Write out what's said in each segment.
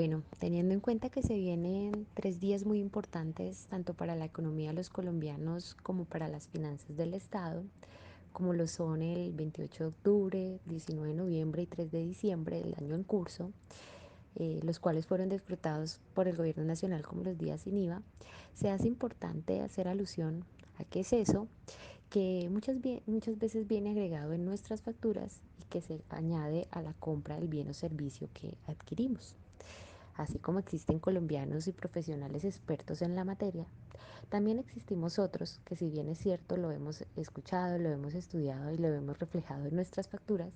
Bueno, teniendo en cuenta que se vienen 3 días muy importantes tanto para la economía de los colombianos como para las finanzas del Estado, como lo son el 28 de octubre, 19 de noviembre y 3 de diciembre del año en curso, los cuales fueron disfrutados por el gobierno nacional como los días sin IVA, se hace importante hacer alusión a qué es eso, que muchas veces viene agregado en nuestras facturas y que se añade a la compra del bien o servicio que adquirimos. Así como existen colombianos y profesionales expertos en la materia, también existimos otros que, si bien es cierto, lo hemos escuchado, lo hemos estudiado y lo hemos reflejado en nuestras facturas,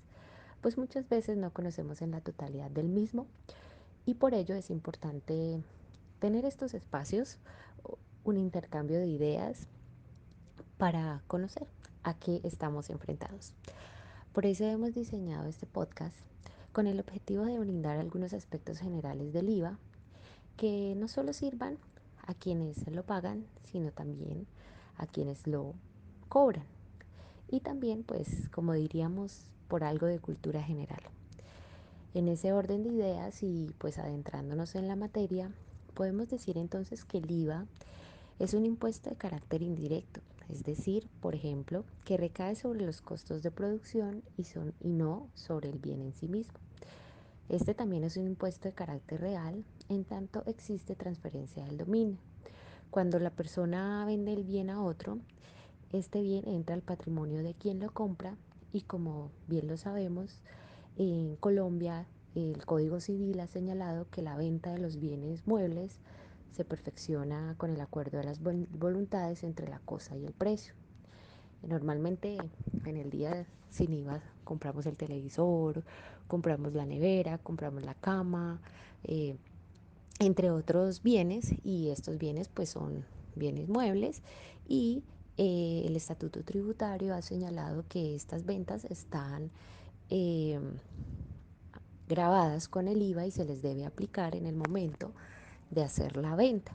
pues muchas veces no conocemos en la totalidad del mismo, y por ello es importante tener estos espacios, un intercambio de ideas para conocer a qué estamos enfrentados. Por eso hemos diseñado este podcast con el objetivo de brindar algunos aspectos generales del IVA que no solo sirvan a quienes lo pagan, sino también a quienes lo cobran. Y también, pues, como diríamos, por algo de cultura general. En ese orden de ideas y pues adentrándonos en la materia, podemos decir entonces que el IVA es un impuesto de carácter indirecto, es decir, por ejemplo, que recae sobre los costos de producción y no sobre el bien en sí mismo. Este también es un impuesto de carácter real, en tanto existe transferencia del dominio. Cuando la persona vende el bien a otro, este bien entra al patrimonio de quien lo compra y, como bien lo sabemos, en Colombia el Código Civil ha señalado que la venta de los bienes muebles se perfecciona con el acuerdo de las voluntades entre la cosa y el precio. Normalmente en el día sin IVA compramos el televisor, compramos la nevera, compramos la cama, eh, entre otros bienes, y estos bienes pues son bienes muebles, y el estatuto tributario ha señalado que estas ventas están eh, grabadas con el IVA y se les debe aplicar en el momento de hacer la venta.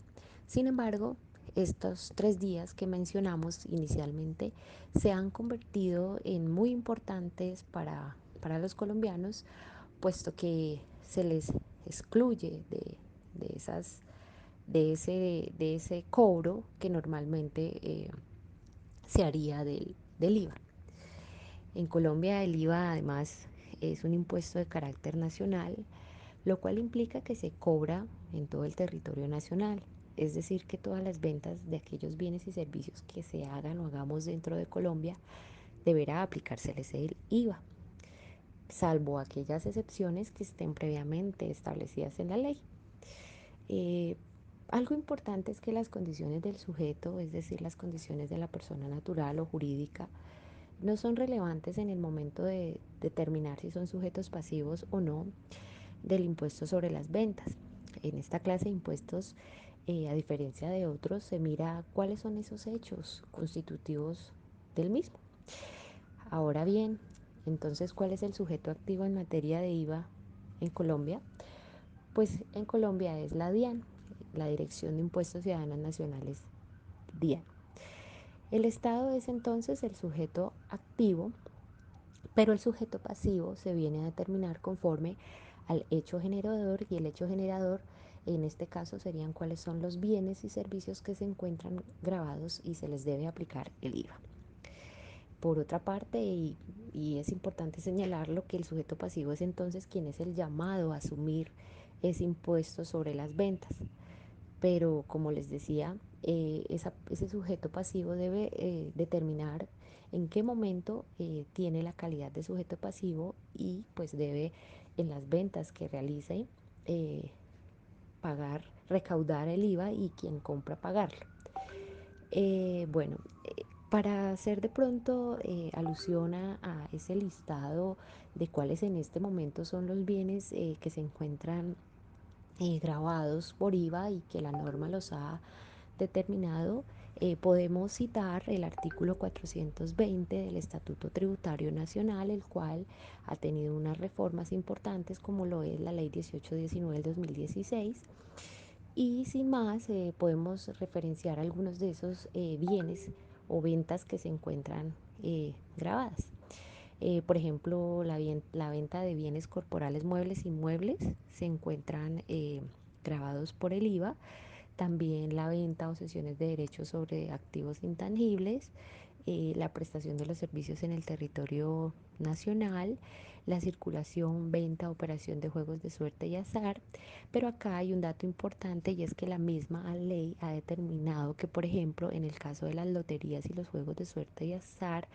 Sin embargo, estos 3 días que mencionamos inicialmente se han convertido en muy importantes para los colombianos, puesto que se les excluye de esas, de ese cobro que normalmente se haría del IVA. En Colombia el IVA además es un impuesto de carácter nacional, lo cual implica que se cobra en todo el territorio nacional. Es decir, que todas las ventas de aquellos bienes y servicios que se hagan o hagamos dentro de Colombia deberá aplicárseles el IVA, salvo aquellas excepciones que estén previamente establecidas en la ley. Eh, Algo importante es que las condiciones del sujeto, es decir, las condiciones de la persona natural o jurídica, no son relevantes en el momento de determinar si son sujetos pasivos o no del impuesto sobre las ventas. En esta clase de impuestos, a diferencia de otros, se mira cuáles son esos hechos constitutivos del mismo. Ahora bien, entonces, ¿cuál es el sujeto activo en materia de IVA en Colombia? Pues en Colombia es la DIAN, la Dirección de Impuestos Ciudadanos Nacionales, DIAN. El Estado es entonces el sujeto activo, pero el sujeto pasivo se viene a determinar conforme al hecho generador, y el hecho generador en este caso serían cuáles son los bienes y servicios que se encuentran grabados y se les debe aplicar el IVA. Por otra parte, y es importante señalarlo, que el sujeto pasivo es entonces quien es el llamado a asumir ese impuesto sobre las ventas. Pero como les decía, ese sujeto pasivo debe determinar en qué momento tiene la calidad de sujeto pasivo, y pues debe, en las ventas que realice, eh, pagar, recaudar el IVA y quien compra pagarlo. Bueno, para hacer de pronto alusión a ese listado de cuáles en este momento son los bienes que se encuentran grabados por IVA y que la norma los ha determinado, podemos citar el artículo 420 del Estatuto Tributario Nacional, el cual ha tenido unas reformas importantes como lo es la Ley 1819 del 2016. Y sin más, podemos referenciar algunos de esos bienes o ventas que se encuentran grabadas. Por ejemplo, la venta de bienes corporales, muebles, inmuebles se encuentran grabados por el IVA. También la venta o cesiones de derechos sobre activos intangibles, la prestación de los servicios en el territorio nacional, la circulación, venta, operación de juegos de suerte y azar. Pero acá hay un dato importante y es que la misma ley ha determinado que, por ejemplo, en el caso de las loterías y los juegos de suerte y azar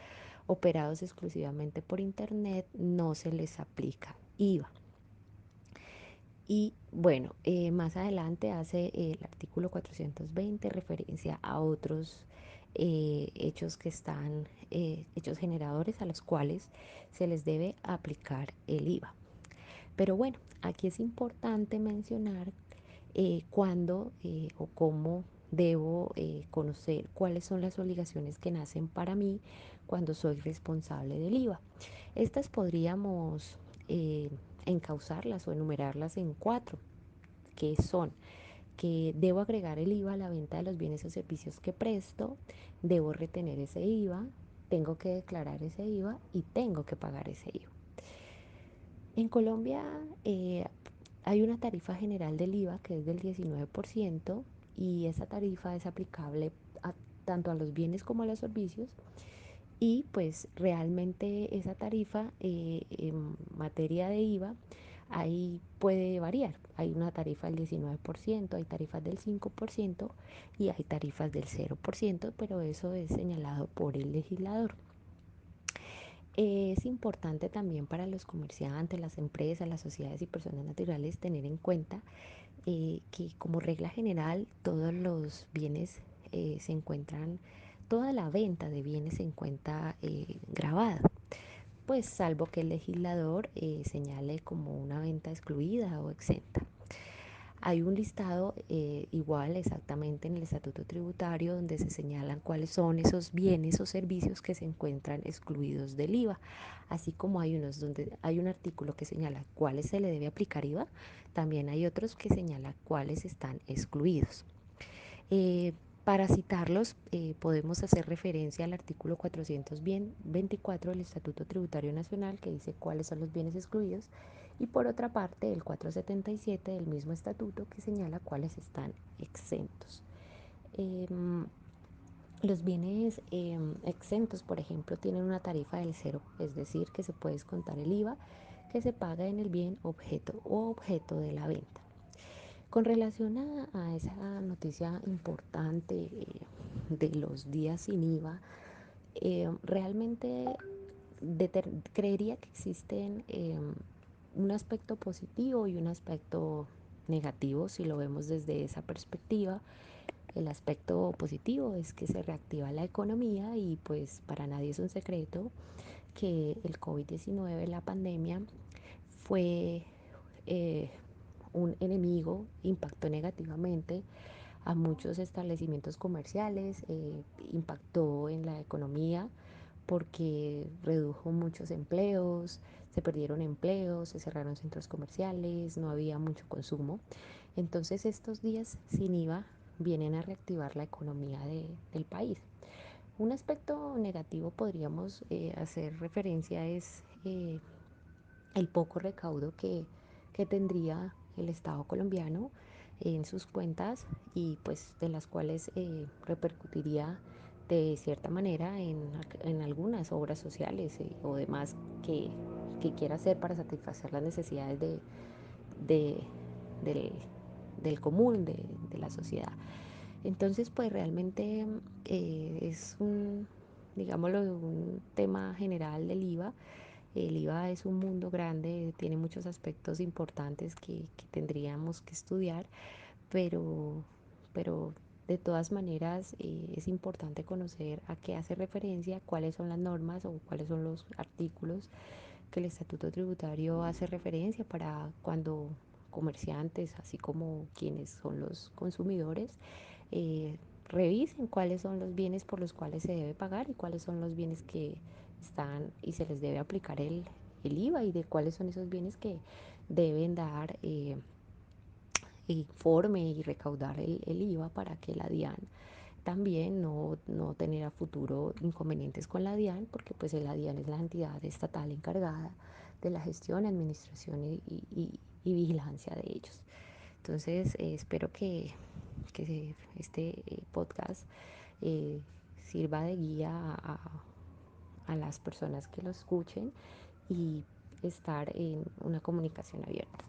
operados exclusivamente por Internet, no se les aplica IVA. Y bueno, más adelante hace el artículo 420 referencia a otros hechos que están, hechos generadores a los cuales se les debe aplicar el IVA. Pero bueno, aquí es importante mencionar cuándo o cómo debo conocer cuáles son las obligaciones que nacen para mí cuando soy responsable del IVA. Estas podríamos encauzarlas o enumerarlas en cuatro, que son que debo agregar el IVA a la venta de los bienes o servicios que presto, debo retener ese IVA, tengo que declarar ese IVA y tengo que pagar ese IVA. En Colombia hay una tarifa general del IVA que es del 19% y esa tarifa es aplicable a, tanto a los bienes como a los servicios y pues realmente esa tarifa en materia de IVA ahí puede variar. Hay una tarifa del 19%, hay tarifas del 5% y hay tarifas del 0%, pero eso es señalado por el legislador. Es importante también para los comerciantes, las empresas, las sociedades y personas naturales tener en cuenta que como regla general todos los bienes se encuentran, toda la venta de bienes se encuentra grabada, pues salvo que el legislador señale como una venta excluida o exenta. Hay un listado igual exactamente en el estatuto tributario donde se señalan cuáles son esos bienes o servicios que se encuentran excluidos del IVA, así como hay unos donde hay un artículo que señala cuáles se le debe aplicar IVA, también hay otros que señalan cuáles están excluidos. Eh, para citarlos, podemos hacer referencia al artículo 424 del Estatuto Tributario Nacional, que dice cuáles son los bienes excluidos, y por otra parte el 477 del mismo estatuto, que señala cuáles están exentos. Em, los bienes exentos, por ejemplo, tienen una tarifa del cero, es decir, que se puede descontar el IVA que se paga en el bien objeto o objeto de la venta. Con relación a esa noticia importante de los días sin IVA, realmente creería que existen un aspecto positivo y un aspecto negativo si lo vemos desde esa perspectiva. El aspecto positivo es que se reactiva la economía y pues para nadie es un secreto que el COVID-19, la pandemia, fue eh, un enemigo, impactó negativamente a muchos establecimientos comerciales, impactó en la economía porque redujo muchos empleos, se perdieron empleos, se cerraron centros comerciales, no había mucho consumo. Entonces estos días sin IVA vienen a reactivar la economía del país. Un aspecto negativo podríamos hacer referencia es el poco recaudo que tendría el Estado colombiano en sus cuentas y pues de las cuales repercutiría de cierta manera en algunas obras sociales o demás que quiera hacer para satisfacer las necesidades de- del, del común, de la sociedad. Entonces, pues realmente es un, digámoslo, un tema general del IVA. El IVA es un mundo grande, tiene muchos aspectos importantes que tendríamos que estudiar, pero, pero de todas maneras es importante conocer a qué hace referencia, cuáles son las normas o cuáles son los artículos que el Estatuto Tributario hace referencia para cuando comerciantes, así como quienes son los consumidores, eh, revisen cuáles son los bienes por los cuales se debe pagar y cuáles son los bienes que están y se les debe aplicar el IVA y de cuáles son esos bienes que deben dar informe y recaudar el IVA para que la DIAN también no tener a futuro inconvenientes con la DIAN, porque pues la DIAN es la entidad estatal encargada de la gestión, administración y vigilancia de ellos. Entonces, espero que este podcast eh, sirva de guía a las personas que lo escuchen y estar en una comunicación abierta.